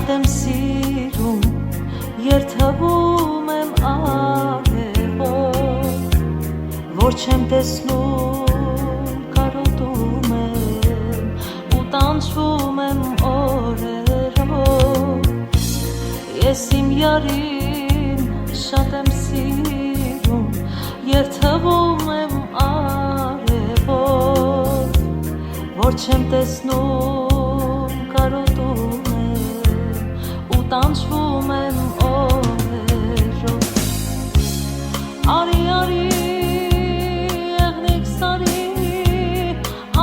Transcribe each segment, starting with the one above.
Շատ եմ սիրում, երթվում եմ արևով, որ չեմ տեսնում, կարոտում եմ ու տանջվում եմ օրերով։ Ես իմ յարին շատ եմ սիրում, երթվում եմ արևով, որ չեմ տեսնում, կարոտում տանջվում եմ օրերով։ Արի, արի, եղնիկ սարի,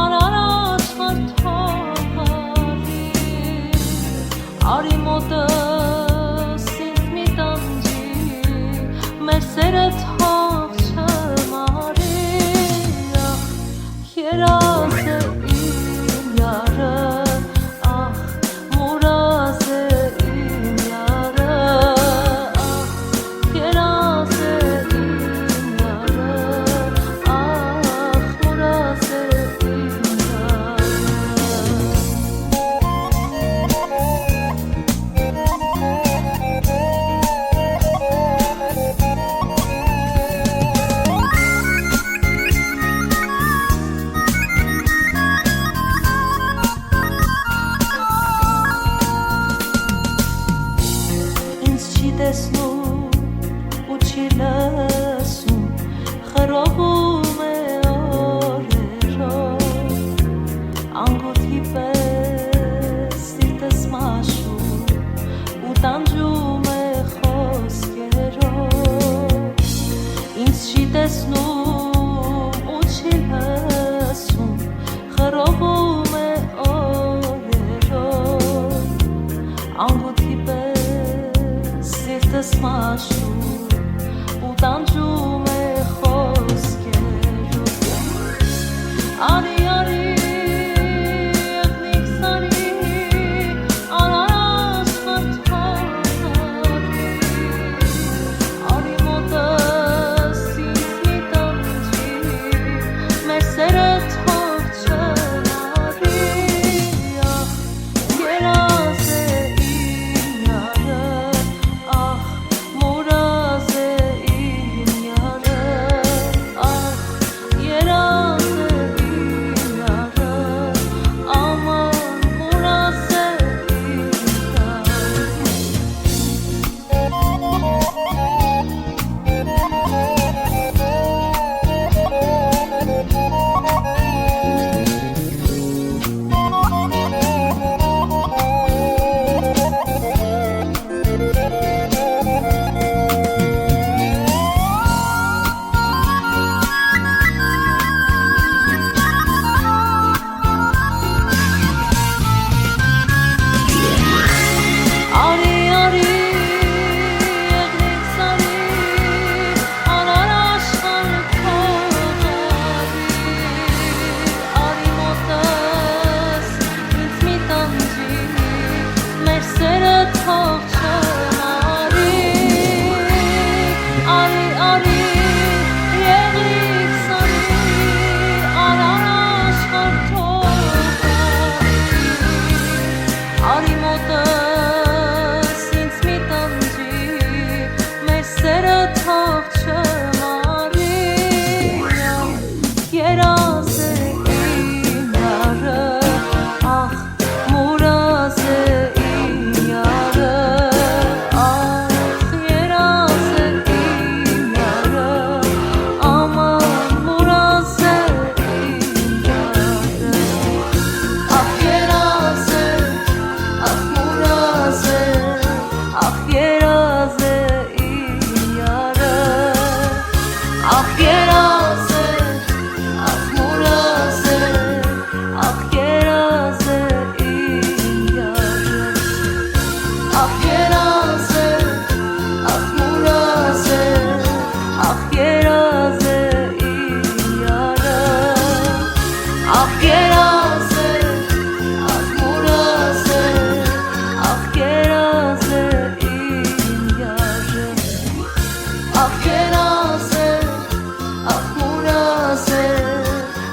արար աշխարհ թող արի, արի մոտս ինձ մի տանջի, մեր սերը թող չմարի, ախ, երազ է իմ յարը, տեսնում ու չի լսում, խռովում է օրերով, անգութի պես սիրտս մաշում ու տանջում է խոսքերով, ինձ չի տեսնում ու չի լսում, խռովում է օրերով, անգութի պես սիրտս մաշում ու տանջում է խոսքերով։ Արի, արի, եղնիկ սարի, արար աշխարհ թող արի, արի մոտս ինձ մի տանջի, մեր սերը թող չմարի,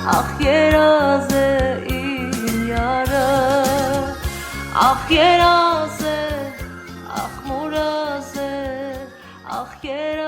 ախ, երազ է իմ յարը, Ախ երազ է Կեր